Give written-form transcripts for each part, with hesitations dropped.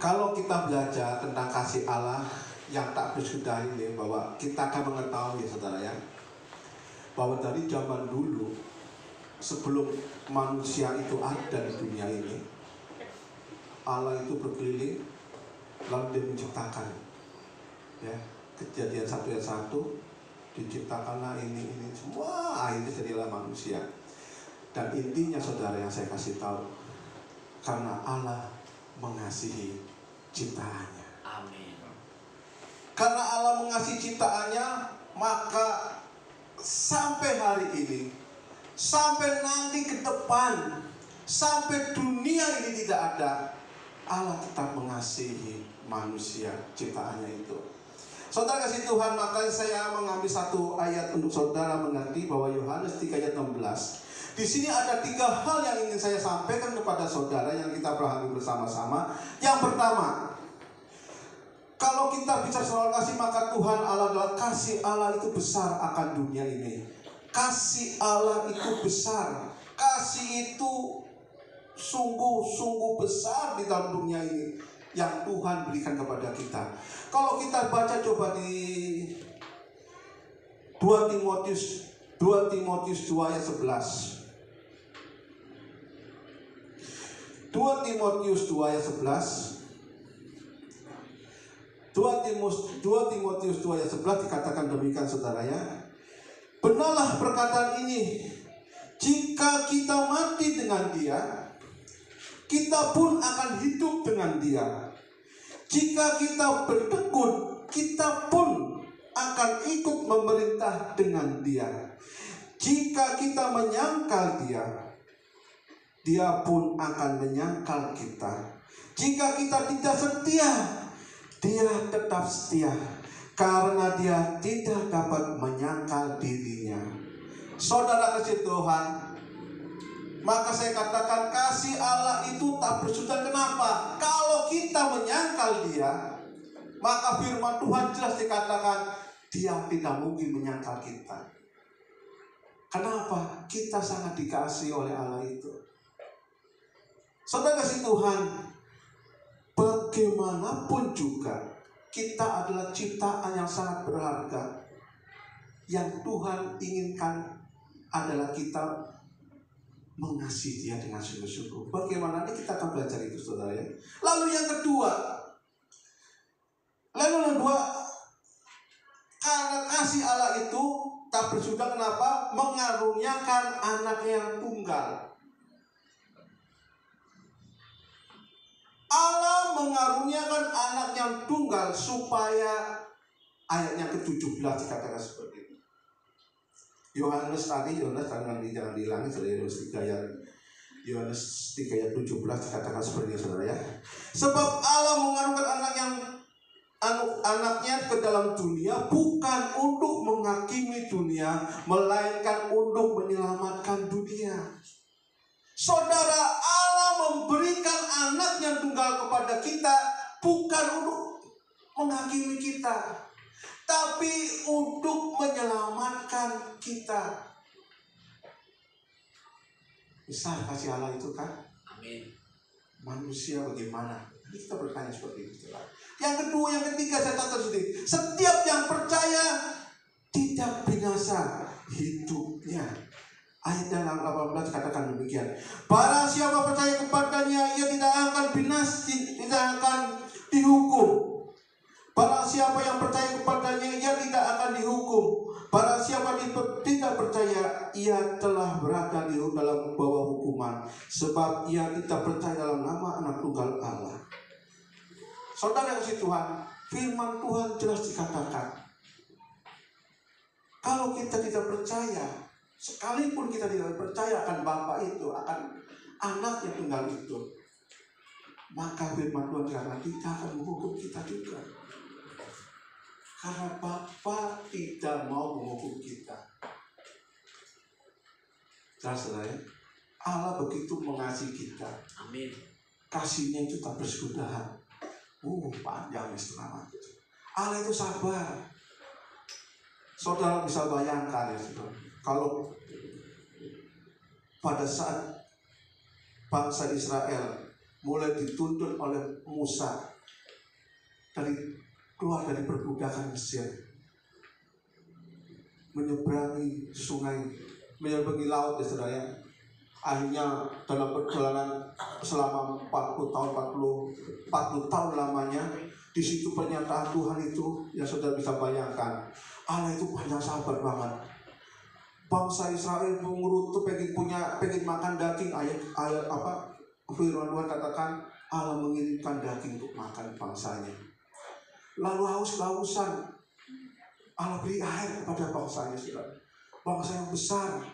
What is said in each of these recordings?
Kalau kita belajar tentang kasih Allah yang tak bersudah ini, bahwa kita akan mengetahui, saudara ya, bahwa dari zaman dulu sebelum manusia itu ada di dunia ini, Allah itu berkeliling lalu dia menciptakan, ya, Kejadian 1 ayat 1, diciptakanlah ini semua, akhirnya jadilah manusia. Dan intinya saudara yang saya kasih tahu, karena Allah mengasihi ciptaannya. Amin. Karena Allah mengasihi ciptaannya, maka sampai hari ini, sampai nanti ke depan, sampai dunia ini tidak ada, Allah tetap mengasihi manusia ciptaannya itu. Saudara kasih Tuhan, maka saya mengambil satu ayat untuk saudara mengerti bahwa Yohanes 3 ayat 16. Di sini ada 3 hal yang ingin saya sampaikan kepada saudara yang kita pahami bersama-sama. Yang pertama, kalau kita bicara soal kasih, maka Tuhan Allah adalah kasih. Allah itu besar akan dunia ini. Kasih Allah itu besar. Kasih itu sungguh-sungguh besar di dalam dunia ini yang Tuhan berikan kepada kita. Kalau kita baca coba di 2 Timotius 2 ayat 11. 2 Timotius 2 ayat 11. 2 Timotius 2 ayat 11 dikatakan demikian, saudara ya. Benarlah perkataan ini, jika kita mati dengan Dia, kita pun akan hidup dengan Dia. Jika kita bertekun, kita pun akan ikut memerintah dengan Dia. Jika kita menyangkal Dia, Dia pun akan menyangkal kita. Jika kita tidak setia, Dia tetap setia, karena Dia tidak dapat menyangkal dirinya. Saudara kasih Tuhan, maka saya katakan kasih Allah itu tak bersudah. Kenapa? Kalau kita menyangkal Dia, maka firman Tuhan jelas dikatakan Dia tidak mungkin menyangkal kita. Kenapa? Kita sangat dikasihi oleh Allah itu. Saudara kasih Tuhan, bagaimanapun juga kita adalah ciptaan yang sangat berharga. Yang Tuhan inginkan adalah kita mengasihi Dia dengan sungguh-sungguh. Bagaimana nanti kita akan belajar itu, saudara ya. Lalu yang kedua, karena kasih Allah itu tak bersudah. Kenapa? Mengaruniakan anak yang tunggal. Allah mengaruniakan anak yang tunggal supaya, ayatnya ke-17 dikatakan seperti itu. Yohanes tadi jangan dihilangi, Yohanes 3 ayat 17 dikatakan seperti itu, saudara ya. Sebab Allah mengaruniakan anaknya ke dalam dunia bukan untuk menghakimi dunia, melainkan untuk menyelamatkan dunia. Saudara, Allah memberikan anak yang tunggal kepada kita bukan untuk menghakimi kita, tapi untuk menyelamatkan kita. Besar kasih Allah itu kan? Amin. Manusia bagaimana? Ini kita bertanya seperti itu. Yang kedua, yang ketiga, saya catat sedikit. Setiap yang percaya tidak binasa hidupnya. Ayat yang 18 katakan demikian. Barang siapa percaya kepadanya, ia tidak akan binasa, tidak akan dihukum. Barang siapa yang percaya kepadanya, ia tidak akan dihukum. Barang siapa tidak percaya, ia telah berada di dalam bawah hukuman, sebab ia tidak percaya dalam nama anak tunggal Allah. Saudara kasih Tuhan, firman Tuhan jelas dikatakan, kalau kita tidak percaya, sekalipun kita tidak percaya akan Bapa itu, akan anak yang tunggal itu, maka firman Tuhan dikatakan tidak akan menghukum kita juga. Karena Bapa tidak mau menghukum kita. Jelas, saudara, Allah begitu mengasihi kita. Amin. Kasihnya itu tak bersudahan. Panjang setengah mati. Allah itu sabar. Saudara bisa bayangkan ya, saudara, kalau pada saat bangsa Israel mulai dituntut oleh Musa keluar dari perbudakan Mesir, menyeberangi sungai, menyeberangi laut, ya saudara ya. Akhirnya dalam perjalanan selama 40 tahun lamanya, di situ pernyataan Tuhan itu yang saudara bisa bayangkan. Allah itu banyak sabar banget. Bangsa Israel mengurutu pengen makan daging. Ayat apa? Firman Tuhan katakan Allah mengirimkan daging untuk makan bangsanya. Lalu haus-hausan, Allah beri air kepada bangsanya, saudara. Bangsa yang besar.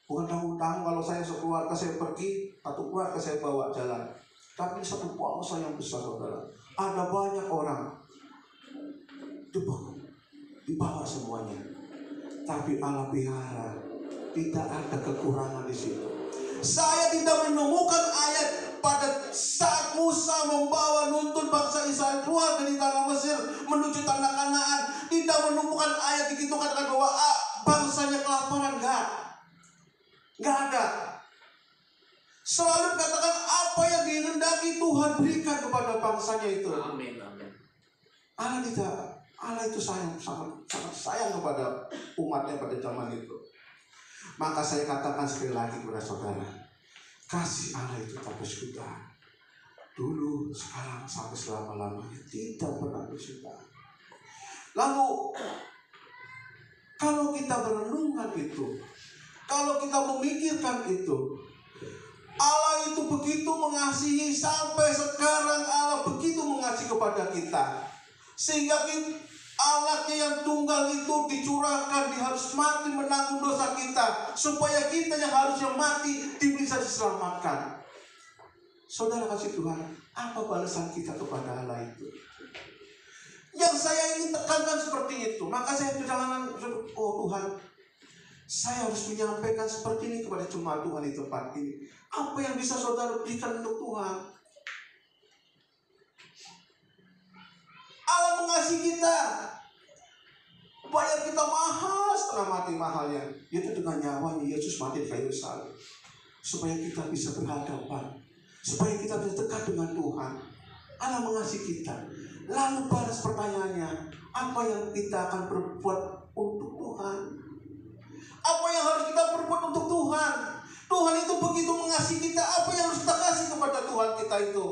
Bukan tanggung-tanggung kalau saya sekeluarga saya pergi, atau keluarga saya bawa jalan. Tapi satu bangsa yang besar, saudara. Ada banyak orang dibawa semuanya. Tapi Allah pelihara, tidak ada kekurangan di situ. Saya tidak menemukan ayat pada saat Musa membawa nuntun bangsa Israel keluar dari tanah Mesir menuju tanah Kanaan. Tidak menemukan ayat di situ katakan bahwa bangsanya kelaparan. Nggak ada. Selalu katakan apa yang dikehendaki Tuhan berikan kepada bangsanya itu. Amin, amin. Allah itu sangat sayang kepada umatnya pada zaman itu. Maka saya katakan sekali lagi kepada saudara, kasih Allah itu tak bersudah. Dulu, sekarang, sampai selama-lamanya tidak pernah bersudah. Lalu kalau kita merenungkan itu, kalau kita memikirkan itu, Allah itu begitu mengasihi, sampai sekarang Allah begitu mengasihi kepada kita, sehingga anaknya yang tunggal itu dicurahkan, dia harus mati menanggung dosa kita, supaya kita yang harusnya mati bisa diselamatkan. Saudara kasih Tuhan, apa balasan kita kepada Allah itu? Yang saya ingin tekankan seperti itu. Maka saya perjalanan, oh Tuhan, saya harus menyampaikan seperti ini kepada jemaat Tuhan di tempat ini. Apa yang bisa saudara berikan untuk Tuhan? Allah mengasihi kita, bayar kita mahal, setengah mati mahalnya, yaitu dengan nyawanya Yesus mati di kayu salib, supaya kita bisa berhadapan, supaya kita bisa dekat dengan Tuhan. Allah mengasihi kita. Lalu balas pertanyaannya, apa yang kita akan berbuat untuk Tuhan? Apa yang harus kita berbuat untuk Tuhan? Tuhan itu begitu mengasihi kita, apa yang harus kita kasih kepada Tuhan kita itu?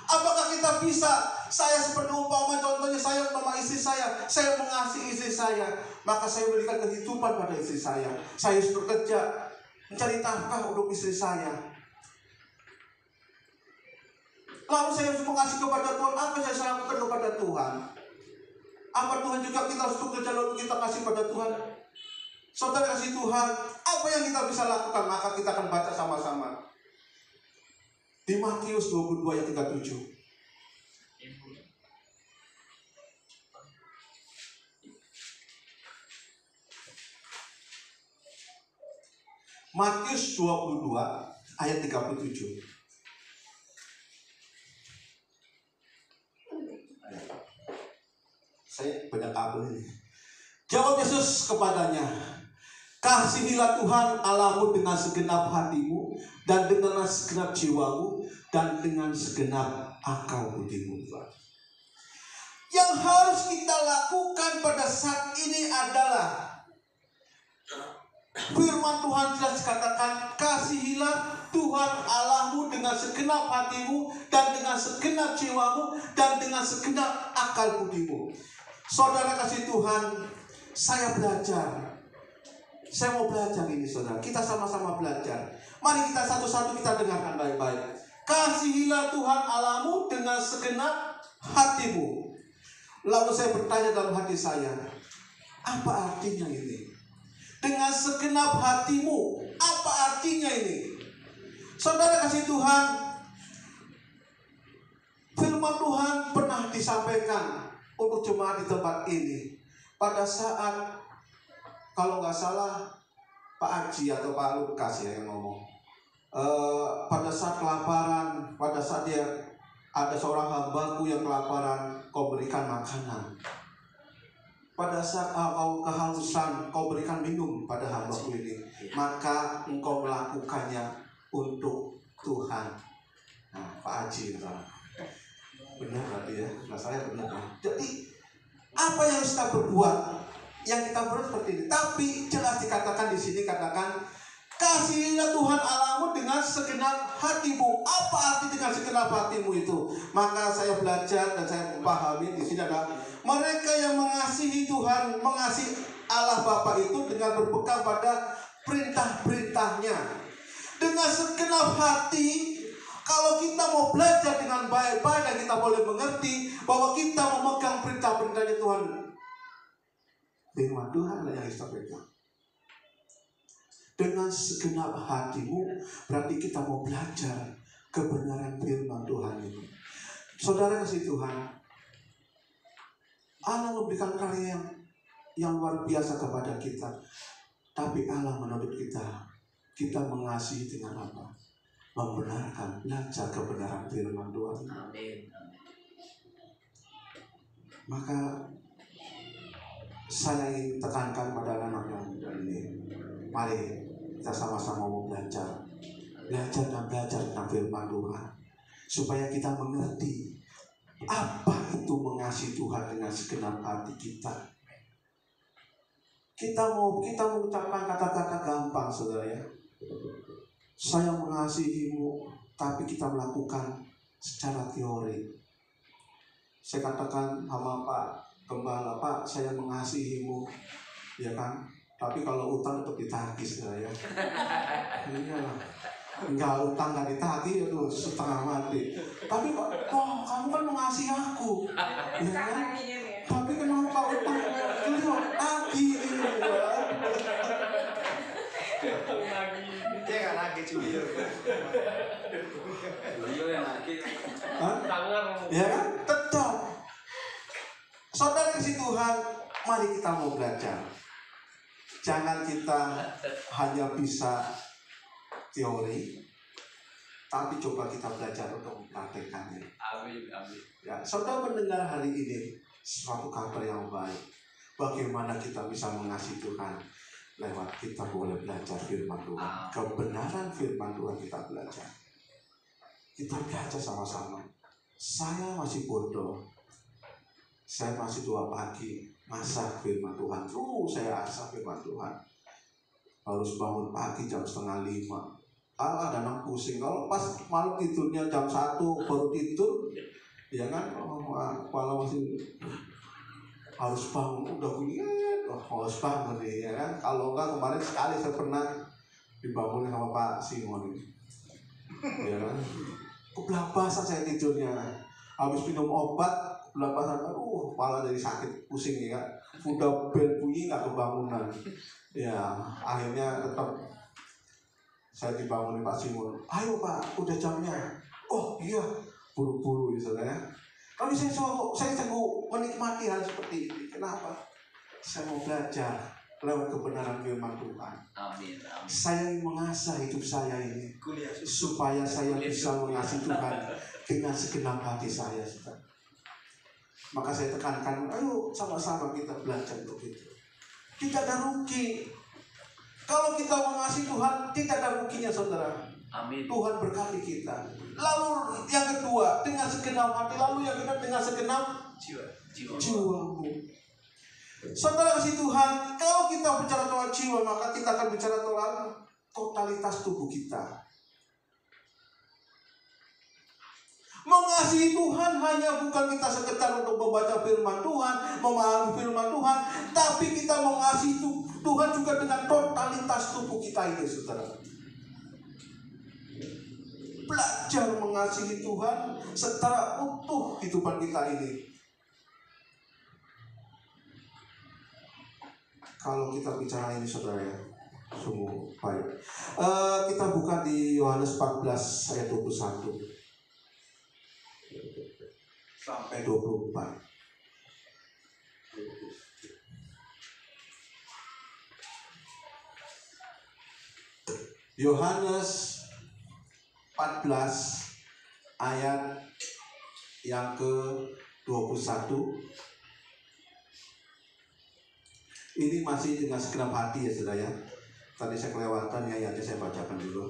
Apakah kita bisa, saya seperti umpama contohnya saya sama istri saya mengasihi istri saya, maka saya berikan kehidupan pada istri saya harus bekerja, mencari nafkah untuk istri saya. Lalu saya harus mengasihi kepada Tuhan, apa yang saya lakukan kepada Tuhan? Apa Tuhan juga kita harus bekerja lalu kita kasih kepada Tuhan? Saudara kasih Tuhan, apa yang kita bisa lakukan? Maka kita akan baca sama-sama di Matius 22 ayat 37. Matius 22 ayat 37. Saya banyak kabel ini. Jawab Yesus kepadanya, kasihilah Tuhan Allahmu dengan segenap hatimu, dan dengan segenap jiwamu, dan dengan segenap akal budimu. Yang harus kita lakukan pada saat ini adalah firman Tuhan jelas katakan, kasihilah Tuhan Allahmu dengan segenap hatimu, dan dengan segenap jiwamu, dan dengan segenap akal budimu. Saudara kasih Tuhan, saya belajar. Saya mau belajar ini, saudara. Kita sama-sama belajar. Mari kita satu-satu kita dengarkan baik-baik. Kasihilah Tuhan Allahmu dengan segenap hatimu. Lalu saya bertanya dalam hati saya, apa artinya ini? Dengan segenap hatimu, apa artinya ini? Saudara kasih Tuhan, firman Tuhan pernah disampaikan untuk jemaat di tempat ini pada saat, kalau nggak salah Pak Aji atau Pak Lukas ya yang ngomong, pada saat kelaparan, pada saat dia ada seorang hambaku yang kelaparan, kau berikan makanan. Pada saat kau kehausan, kau berikan minum pada hambaku ini, maka engkau melakukannya untuk Tuhan. Nah, Pak Haji misalnya. Benar berarti ya, nah saya benar. Jadi apa yang harus kita berbuat? Yang kita berbuat seperti ini. Tapi jelas dikatakan di sini, katakan kasihilah Tuhan Allahmu dengan segenap hatimu. Apa arti dengan segenap hatimu itu? Maka saya belajar dan saya memahami di sini adalah mereka yang mengasihi Tuhan, mengasihi Allah Bapa itu dengan berpegang pada perintah-perintahnya. Dengan segenap hati, kalau kita mau belajar dengan baik-baik dan kita boleh mengerti bahwa kita memegang perintah-perintahnya Tuhan. Firman Tuhan lah yang kita pegang. Dengan segenap hatimu, berarti kita mau belajar kebenaran firman Tuhan ini. Saudara kasih Tuhan, Allah memberikan karya yang luar biasa kepada kita. Tapi Allah menuntut kita mengasihi dengan apa? Membenarkan, belajar kebenaran firman Tuhan. Amin. Maka saya ingin tekankan pada anak-anak yang muda ini, mari kita sama-sama mau belajar dan belajar tentang firman Tuhan, supaya kita mengerti apa itu mengasihi Tuhan dengan segenap hati kita. Kita mau mengucapkan kata-kata gampang, saudara ya. Saya mengasihimu, tapi kita melakukan secara teori. Saya katakan sama Pak Gembala, Pak, saya mengasihimu, ya kan? Tapi kalau utang tetap ditagih, saudara ya. Iya, enggak utang nggak ditagih, aduh setengah mati. Tapi kok, kamu kan mengasihi aku, ya kan? Tapi kenapa utang itu tagih? Dia kan lagi Julio. Julio yang lagi. Ya kan? Tetap. Saudara kasih Tuhan, mari kita mau belajar. Jangan kita hanya bisa teori, tapi coba kita belajar untuk mempraktekannya. Amin, amin. Ya, saudara mendengar hari ini suatu kabar yang baik. Bagaimana kita bisa mengasihi Tuhan? Lewat kita boleh belajar firman Tuhan. Kebenaran firman Tuhan kita belajar. Kita belajar sama-sama. Saya masih bodoh. Saya masih 2 pagi. Masa firman Tuhan. Saya asah firman Tuhan. Harus bangun pagi jam 4:30. Kadang pusing. Kalau pas malam tidurnya jam 1 baru tidur. Ya kan? Kepala masih harus bangun. Udah bunyi. Harus bangun nih, ya kan? Kalau enggak, kemarin sekali saya pernah dibangunin sama Pak Simon ini, ya kan? Kebelabasan saya tidurnya, habis minum obat kebelabasan, kepala jadi sakit, pusing ya kan? Udah bel bunyi nggak kebangunan, ya akhirnya tetap saya dibangunin Pak Simon. Ayo Pak, udah jamnya. Oh iya, buru-buru gitu ya. Tapi saya sanggup menikmati hal seperti ini. Kenapa? Saya mau belajar lewat kebenaran firman Tuhan. Amin, amin. Saya ingin mengasah hidup saya ini supaya saya bisa mengasihi Tuhan dengan segenap hati saya. Maka saya tekankan, ayo sama-sama kita belajar untuk itu. Tidak ada rugi. Kalau kita mengasihi Tuhan, tidak ada ruginya, saudara. Amin. Tuhan berkati kita. Lalu yang kedua, dengan segenap hati. Lalu yang kedua, dengan segenap jiwamu. Saudara kasih Tuhan, kalau kita bicara tentang jiwa, maka kita akan bicara tentang totalitas tubuh kita. Mengasihi Tuhan hanya bukan kita sekedar untuk membaca firman Tuhan, memahami firman Tuhan, tapi kita mengasihi Tuhan juga dengan totalitas tubuh kita ini, saudara. Belajar mengasihi Tuhan secara utuh kehidupan kita ini. Kalau kita bicara ini, saudara ya, sungguh baik. Kita buka di Yohanes 14 ayat 21 sampai 24. Yohanes 14 ayat yang ke-21. Ini masih dengan segenap hati ya, saudara ya. Tadi saya kelewatan ya, ayatnya saya bacakan dulu.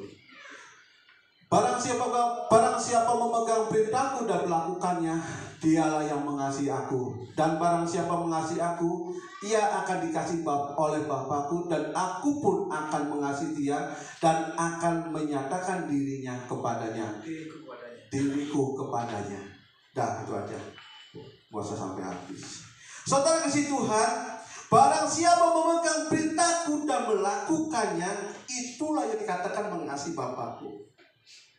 Barang siapa memegang perintahku dan melakukannya, dialah yang mengasihi aku. Dan barang siapa mengasihi aku, ia akan dikasihi oleh Bapakku, dan aku pun akan mengasihi dia dan akan menyatakan dirinya kepadanya. Diriku kepadanya. Dah, itu aja. Puasa sampai habis. Saudara kasih Tuhan, barang siapa memegang perintahku dan melakukannya, itulah yang dikatakan mengasihi Bapakku.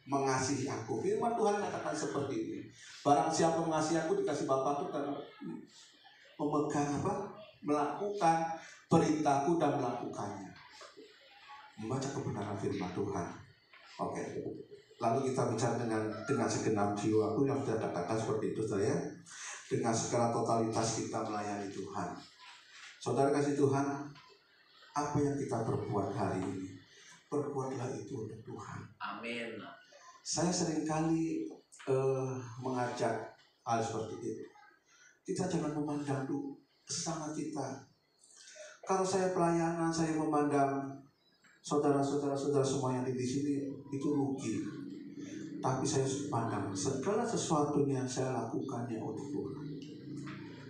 Mengasihi aku. Firman Tuhan katakan seperti ini. Barang siapa mengasihi aku, dikasih Bapakku karena memegang apa? Melakukan perintahku dan melakukannya. Membaca kebenaran firman Tuhan. Oke. Lalu kita bicara dengan segenap jiwaku yang sudah katakan seperti itu, saya. Dengan segala totalitas kita melayani Tuhan. Saudara kasih Tuhan, apa yang kita perbuat hari ini, perbuatlah itu untuk Tuhan. Amin. Saya seringkali mengajak hal seperti itu. Kita jangan memandang sesama kita. Kalau saya pelayanan, saya memandang saudara-saudara semua yang di sini itu rugi. Tapi saya pandang segala sesuatunya saya lakukannya untuk Tuhan.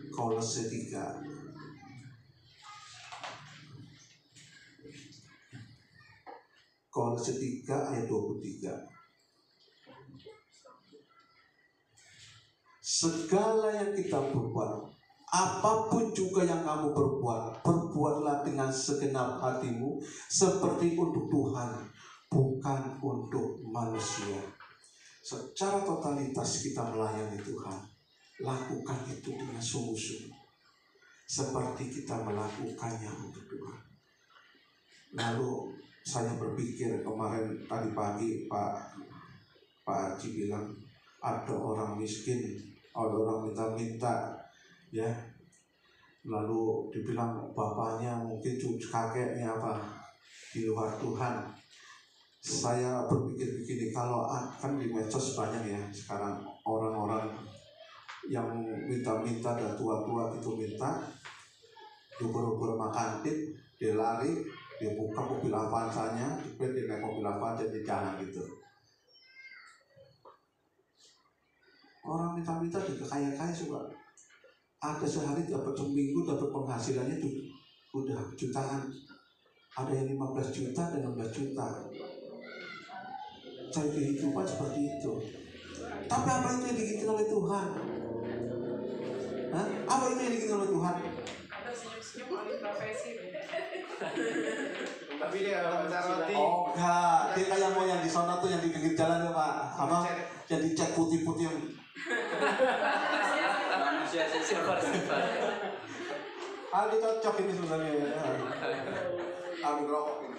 Kolose 3. Kolose 3 ayat 23. Segala yang kita berbuat, apapun juga yang kamu perbuat, perbuatlah dengan segenap hatimu seperti untuk Tuhan, bukan untuk manusia. Secara totalitas kita melayani Tuhan, lakukan itu dengan sungguh-sungguh, seperti kita melakukannya untuk Tuhan. Lalu saya berpikir kemarin tadi pagi Pak Haji bilang ada orang miskin, ada orang minta-minta, ya. Lalu dibilang bapaknya mungkin kakeknya apa di luar Tuhan. Saya berpikir begini, kalau kan di medsos banyak ya sekarang orang-orang yang minta-minta dan tua-tua itu minta, ubur-ubur makan tip, dia lari, dia buka mobil Avanzanya, dia naik mobil Avanza di jalan gitu. Orang minta-minta juga kaya-kaya juga. Ada sehari dapat seminggu dapat penghasilannya tuh udah jutaan. Ada yang 15 juta dan 16 juta. Cari kehidupan seperti itu. Tapi apa itu yang diinginkan oleh Tuhan? Hah? Apa itu yang diinginkan oleh Tuhan? Ada senyum-senyum oleh profesi. Tapi dia pacar roti. Oh enggak, dia kayak mau yang di sana tuh yang di pinggir jalan ya Pak. Apa? Yang dicat putih-putih yang Manusia silver. ada cocok ini sebenarnya ya. Ambil rokok ini.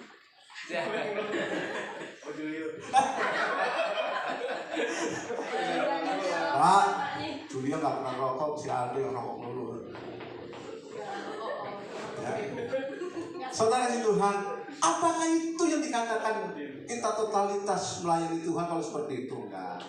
Pak, Julia nggak pernah rokok, si Aldo yang rokok dulu. Ya. Saudara si Tuhan, apakah itu yang dikatakan kita totalitas melayani Tuhan kalau seperti itu? Enggak.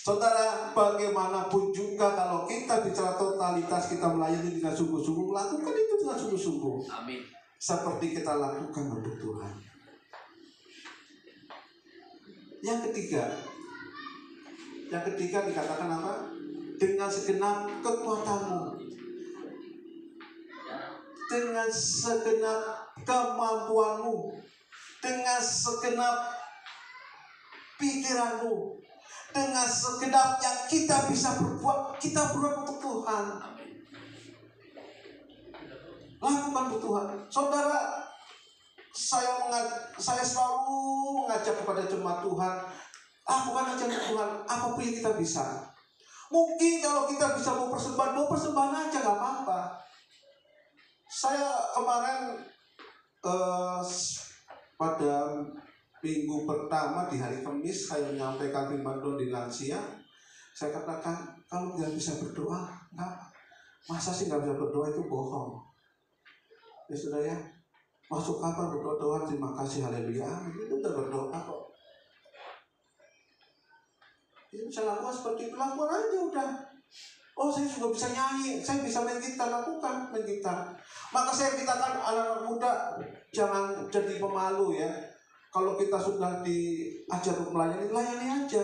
Saudara, bagaimanapun juga kalau kita bicara totalitas kita melayani dengan sungguh-sungguh, lakukan itu dengan sungguh-sungguh. Amin. Seperti kita lakukan untuk Tuhan. Yang ketiga dikatakan apa? Dengan segenap kekuatanmu, dengan segenap kemampuanmu, dengan segenap pikiranmu, dengan segenap yang kita bisa berbuat, kita berbuat untuk Tuhan. Lakukan untuk Tuhan. Saudara, saya selalu mengajak kepada jemaat Tuhan, lakukan aja untuk Tuhan apapun yang kita bisa. Mungkin kalau kita bisa mau persembahan aja gak apa-apa. Saya kemarin pada minggu pertama di hari Kamis saya menyampaikan firman Tuhan di lansia. Saya katakan kalau nggak bisa berdoa, masa sih nggak bisa berdoa itu bohong. Ya sudah ya, masuk kamar berdoa Tuhan terima kasih haleluya, itu udah berdoa kok. Itu bisa lakukan seperti itu, lakukan aja udah. Oh saya juga bisa nyanyi, saya bisa main gitar, lakukan main gitar. Maka saya katakan anak-anak muda jangan jadi pemalu ya. Kalau kita sudah diajar untuk melayani, layani aja.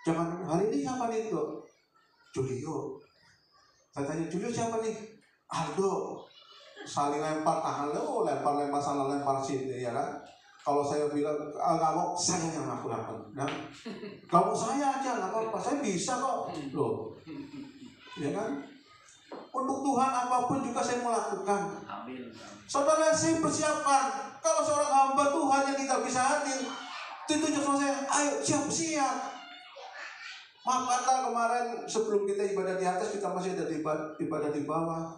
Jangan hari ini siapa nih tuh? Julio. Saya tanya, Julio siapa nih? Aldo. Saling lempar tangan, lempar sana, lempar sini, ya kan? Kalau saya bilang nggak mau, saya yang aku lakukan. Nah, kalau saya aja nggak apa-apa, saya bisa kok, loh, ya kan? Untuk Tuhan apapun juga saya melakukan. Amin. Saudara, saya persiapan. Kalau seorang hamba Tuhan yang kita bisa hadir, ditunjuk sama saya, ayo siap-siap. Maaf kata kemarin sebelum kita ibadah di atas, kita masih ada ibadah di bawah.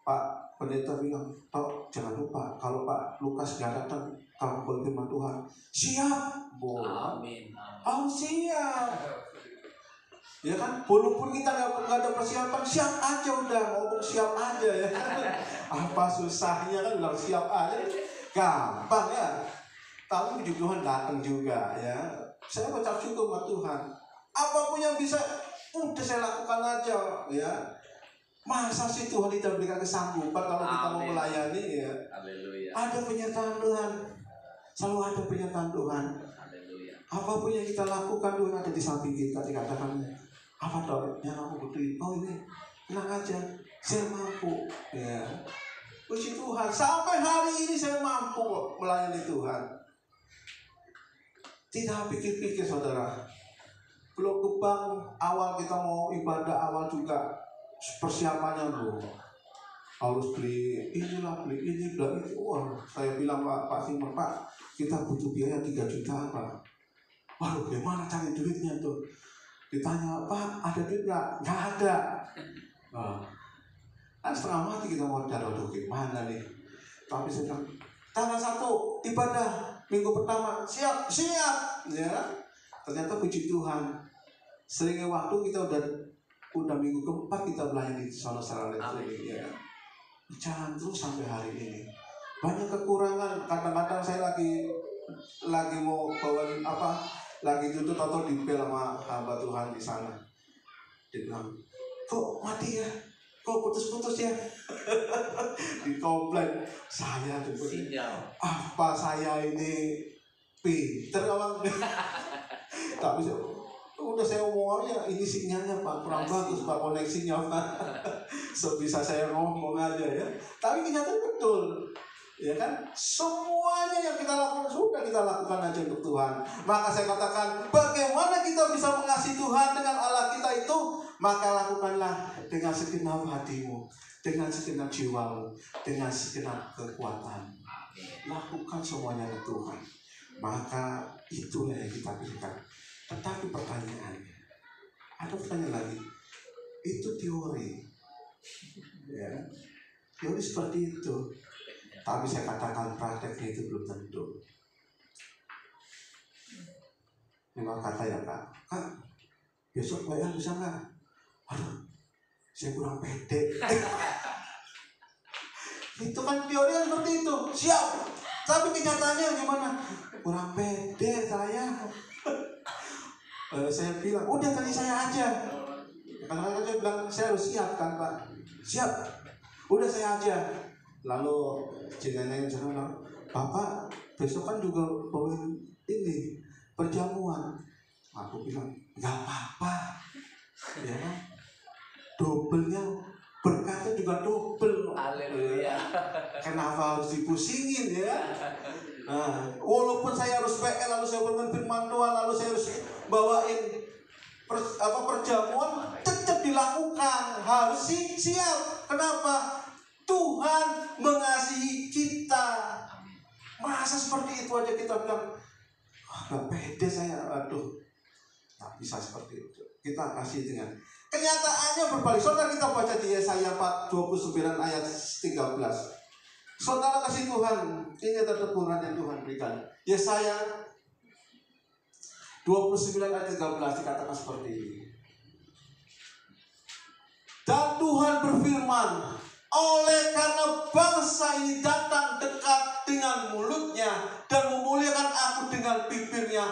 Pak pendeta bilang, Tok, jangan lupa kalau Pak Lukas gak datang, kamu berfirman Tuhan. Siap, Amin. Oh siap. Ya kan, walaupun kita nggak ada persiapan, siap aja udah, ngomong siap aja ya. Apa susahnya kan bilang siap aja, gampang ya. Tapi puji Tuhan datang juga ya. Saya ucap syukur sama Tuhan. Apapun yang bisa, udah saya lakukan aja ya. Masa sih Tuhan tidak berikan kesanggupan kalau kita mau melayani ya. Haleluya. Ada penyertaan Tuhan, selalu ada penyertaan Tuhan. Haleluya. Apapun yang kita lakukan Tuhan ada di samping kita. Dikatakan apa toh yang aku butuhin? Oh ini, tenang aja, saya mampu ya. Puji Tuhan, sampai hari ini saya mampu kok melayani Tuhan. Tidak pikir-pikir saudara. Belum ke bank awal kita mau ibadah awal juga persiapannya loh. Harus beli inilah, beli ini, beli itu. Wah, saya bilang Pak Simon, Pak, kita butuh biaya 3 juta Pak. Waduh, gimana cari duitnya tuh? Ditanya, Pak, ada duit nggak? Nggak ada. Kan setengah mati kita mau cari, waduh gimana nih? Tapi saya bilang, tanggal 1 ibadah minggu pertama, siap ya. Ternyata puji Tuhan, seringnya waktu kita udah minggu keempat kita melayani di sana secara elektronik ya. Jalan terus sampai hari ini. Banyak kekurangan, kadang-kadang saya lagi mau bawain apa, lagi tutup atau dipel sama hamba Tuhan di sana. Dia bilang, kok mati ya? Kok putus-putus ya? Dikomplain. Saya tuh apa saya ini pinter abang. Tapi udah saya ngomongnya ini sinyalnya Pak kurang bagus Pak, koneksinya Pak. Sebisa saya ngomong aja ya. Tapi kenyataan betul. Ya kan, semuanya yang kita lakukan sudah kita lakukan aja untuk Tuhan. Maka saya katakan, bagaimana kita bisa mengasihi Tuhan dengan Allah kita itu? Maka lakukanlah dengan segenap hatimu, dengan segenap jiwamu, dengan segenap kekuatan. Lakukan semuanya untuk Tuhan. Maka itulah yang kita berikan. Tetapi pertanyaannya, ada pertanyaan lagi. Itu teori, ya, teori seperti itu. Tapi saya katakan prakteknya itu belum tentu. Memang kata ya Kak, besok bayar bisa nggak? Aduh, saya kurang pede. Itu kan teori kan seperti itu, siap. Tapi kenyataannya gimana? Kurang pede saya. Saya bilang, udah tadi saya aja. Karena dia bilang saya harus siap kan Pak. Siap. Udah saya aja. Lalu jenengan bilang, Bapak besok kan juga bawain ini perjamuan. Aku bilang nggak apa-apa, ya. Dobelnya berkatnya juga dobel. Haleluya. Kenapa harus dipusingin ya? Nah, walaupun saya harus PL, lalu saya berfirman Tuhan, lalu saya harus bawain perjamuan, tetap dilakukan, harus siap. Kenapa? Tuhan mengasihi kita. Masa seperti itu aja kita bilang, gak pede saya, aduh, tak bisa seperti itu. Kita kasih dengan kenyataannya berbalik. Saudara, kita baca di Yesaya 29 ayat 13. Saudara kasih Tuhan, ini ada teguran yang Tuhan berikan. Yesaya 29 ayat 13 dikatakan seperti ini. Dan Tuhan berfirman, oleh karena bangsa ini datang dekat dengan mulutnya dan memuliakan aku dengan bibirnya,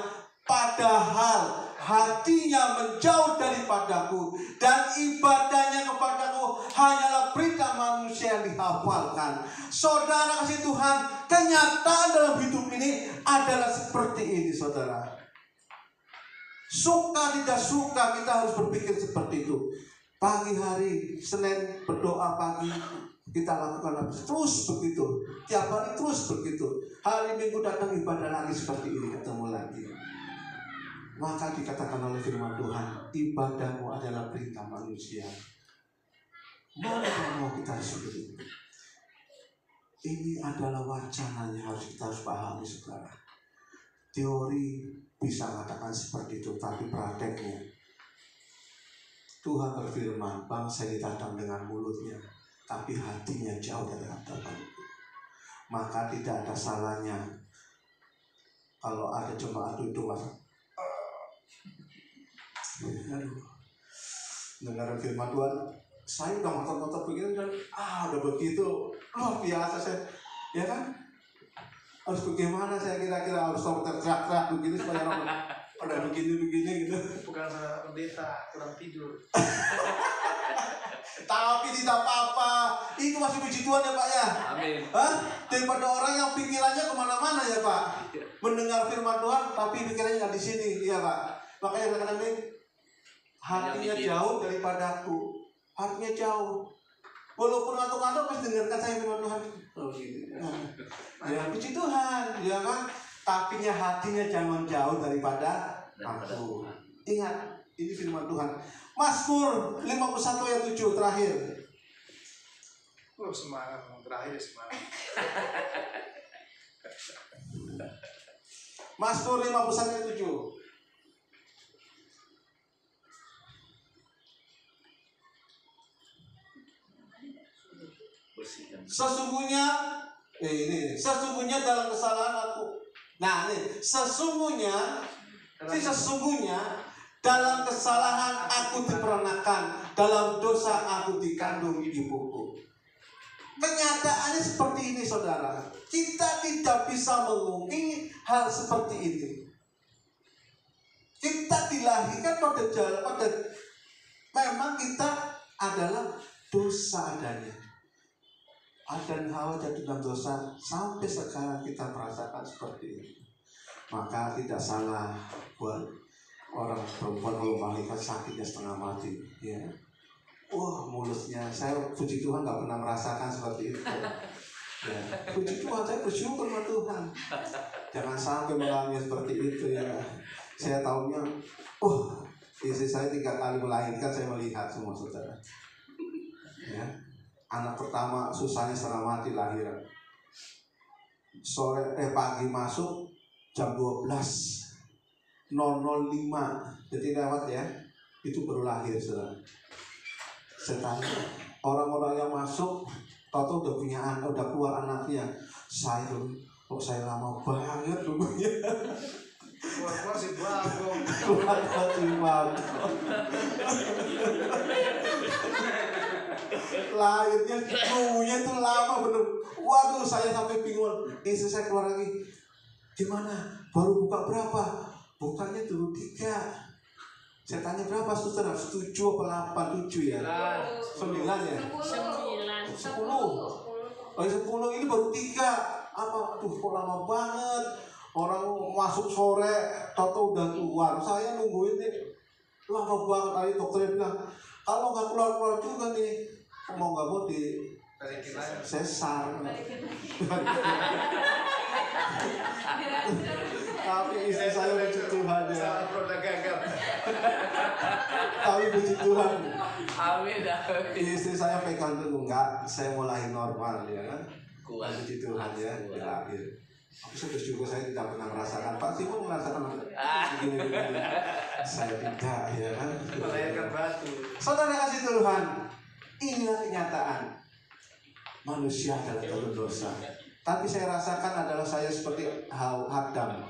padahal hatinya menjauh daripadaku dan ibadahnya kepadaku hanyalah berita manusia yang dihafalkan. Saudara kasih Tuhan, kenyataan dalam hidup ini adalah seperti ini, saudara. Suka tidak suka kita harus berpikir seperti itu. Pagi hari Senin berdoa pagi, kita lakukan terus begitu. Tiap hari terus begitu. Hari Minggu datang ibadah lagi seperti ini, ketemu lagi. Maka dikatakan oleh firman Tuhan, ibadahmu adalah perintah manusia. Mana yang mau kita syukuri? Ini adalah wacana yang harus kita pahami, saudara. Teori bisa mengatakan seperti itu, tapi prakteknya Tuhan berfirman, bangsa ini datang dengan mulutnya, tapi hatinya jauh dari hadapan. Maka tidak ada salahnya kalau ada jemaat duduk dengar firman Tuhan. Saya udah ngotot-ngotot begini dan udah begitu luar biasa saya, ya kan? Harus bagaimana saya kira-kira harus teriak-teriak begini supaya orang pada begini gitu. Bukan pendeta kurang tidur. Tapi tidak apa-apa, itu masih puji Tuhan ya Pak ya. Amin. Daripada orang yang pikirannya kemana-mana ya Pak, mendengar firman Tuhan tapi pikirannya nggak di sini, ya Pak. Makanya kadang-kadang ini hatinya jauh daripada aku, hatinya jauh. Walaupun ngantuk-ngantuk pasti dengarkan saya firman Tuhan. Oh gitu. Ya puji Tuhan, ya kan. Tapi hatinya jangan jauh daripada aku. Ingat, ini firman Tuhan. Mazmur 51 ayat 7 terakhir. Semangat, terakhir semangat. Mazmur 51 ayat 7. Sesungguhnya dalam kesalahan aku. Nah ini sesungguhnya dalam kesalahan aku diperanakan, dalam dosa aku dikandung ibuku. Kenyataannya seperti ini, saudara. Kita tidak bisa mengungkiri hal seperti ini. Kita dilahirkan pada memang kita adalah dosa adanya. Adam dan Hawa jatuh dalam dosa, sampai sekarang kita merasakan seperti ini. Maka tidak salah buat orang perempuan kalau melahirkan sakitnya setengah mati, ya. Wah, mulutnya, saya puji Tuhan nggak pernah merasakan seperti itu. Ya, puji Tuhan, saya bersyukur sama Tuhan. Jangan sampai mengalami seperti itu, ya. Saya tahunya, istri saya 3 kali melahirkan, saya melihat semua, saudara. Ya. Anak pertama susahnya setengah mati lahir. Pagi masuk jam 12.005, jadi lewat ya, itu baru lahir, saudara. Saya tanya orang-orang yang masuk, tahu udah punya anak, udah keluar anaknya. Saya lama banget nunggunya. Keluar si bagong. Lahirnya nunggunya tuh lama bener. Waduh, saya sampai bingung. Istri saya keluar lagi. Gimana? Baru buka berapa? Bukanya dulu 3. Saya tanya berapa, saudara? 7 apa 8? 7 ya? 9 ya? 10. 10 ini baru 3. Apa? Aduh, kok lama banget. Orang masuk sore, tahu udah keluar. Saya nungguin nih lama banget. Tadi dokternya bilang, kalau nggak keluar juga nih, mau nggak mau di sesar. Tapi istri saya puji Tuhan ya. Tapi puji Tuhan. Amin. Istri saya pegang dulu, enggak, saya mau lahir normal ya kan. Kuat. Puji Tuhan ya, lahir. Aku sudah bersyukur saya tidak pernah merasakan. Pak Simon merasakan begini. Saya tidak ya kan. Melahirkan batu. Saudara kasih Tuhan, inilah kenyataan. Manusia adalah berdosa. Tapi saya rasakan adalah saya seperti Adam,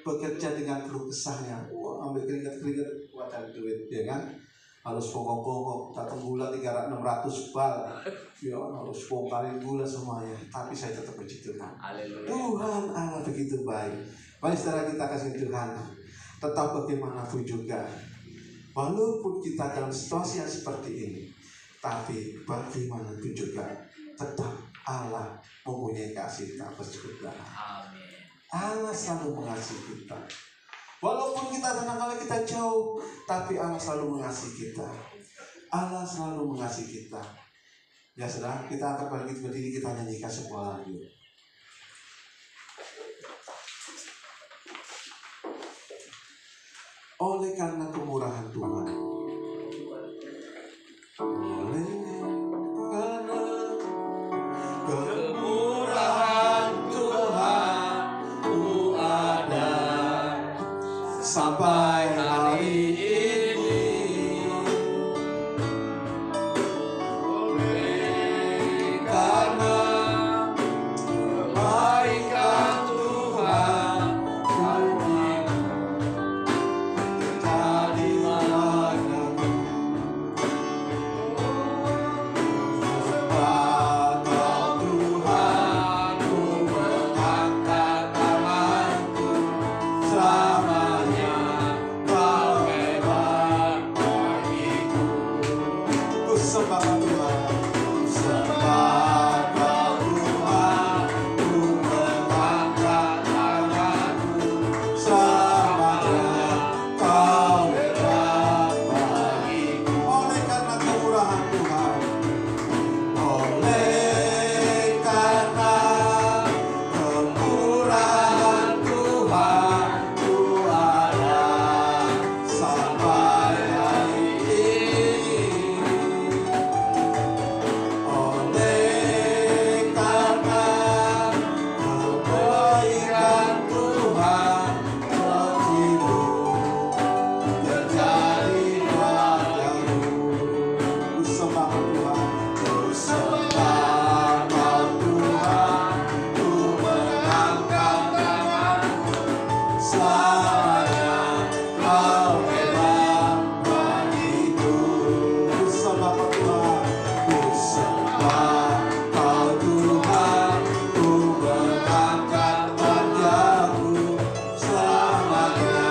bekerja dengan keluh kesahnya. Ambil keringat buat cari duit, ya kan? Harus bongkok-bongkok, datang gula 600 bal, ya harus bongkarin gula semuanya. Tapi saya tetap puji Tuhan. Tuhan Allah begitu baik. Baik saudara, kita kasih Tuhan. Tetap bagaimanapun juga, walaupun kita dalam situasi yang seperti ini, tapi bagaimanapun juga tetap Allah mempunyai kasih tak berkesudahan. Amin. Allah selalu mengasihi kita. Walaupun kita kadang-kadang kita jauh, tapi Allah selalu mengasihi kita. Allah selalu mengasihi kita. Ya saudara, kita akan berdiri, kita nyanyikan sebuah lagu. Oleh karena kemurahan Tuhan. Oleh karena kemurahan Tuhan ku ada sampai hari ini. Oleh karena kebaikan Tuhan kami jadi padamu. Sebab Kau Tuhan, ku mengangkat tanganku, selamanya Kau hebat bagiku. Ku sembah Tuhan, ku sembah Kau Tuhan, ku mengangkat tanganku, selamanya Kau hebat bagiku. Oleh karena kemurahan Tuhan, oleh karena kemurahan Tuhan ku ada sampai hari ini. Oleh karena kebaikan Tuhan hatimu terjadi padamu. Ku sembah Tuhan, ku sembah Kau Tuhan, ku mengangkat tanganku, selamanya Kau hebat bagiku. Ku sembah Tuhan, ku sembah Kau Tuhan, ku mengangkat wajahku, selamanya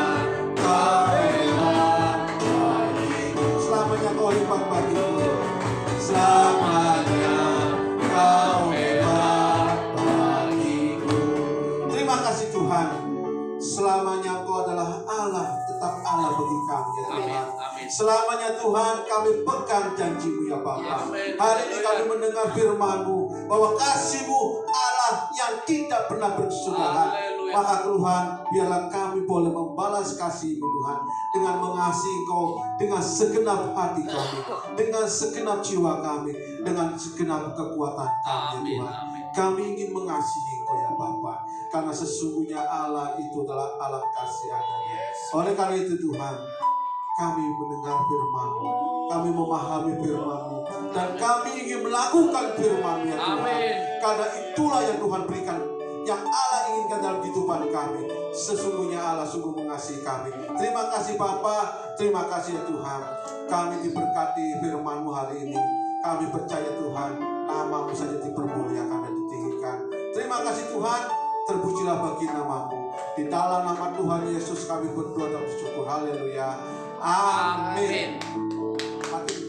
Kau hebat bagiku. Selamanya Kau hebat bagiku, selamanya Kau hebat bagiku. Terima kasih Tuhan, selamanya Kau adalah Allah, tetap Allah bagi kami ya Amin. Tuhan. Amin. Selamanya Tuhan kami pegang janji-Mu ya Bapa. Amin. Hari ini kami mendengar firman-Mu bahwa kasih-Mu Allah yang tidak pernah berkesudahan. Haleluya. Maka Tuhan, biarlah kami boleh membalas kasih-Mu Tuhan dengan mengasihi Kau dengan segenap hati kami, dengan segenap jiwa kami, dengan segenap kekuatan kami Amin. Tuhan. Amin. Kami ingin mengasihi Engkau ya Bapa, karena sesungguhnya Allah itu adalah Allah kasih adanya. Oleh karena itu Tuhan, kami mendengar firman-Mu, kami memahami firman-Mu, dan kami ingin melakukan firman-Mu ya Tuhan. Amin. Karena itulah yang Tuhan berikan, yang Allah inginkan dalam kehidupan kami. Sesungguhnya Allah sungguh mengasihi kami. Terima kasih Bapa, terima kasih ya Tuhan. Kami diberkati firman-Mu hari ini. Kami percaya Tuhan, nama-Mu saja dipermuliakan dan ditinggikan. Terima kasih Tuhan, terpujilah bagi nama-Mu. Di dalam nama Tuhan Yesus kami berdoa dan bersyukur. Haleluya. Amin. Amin. Makin,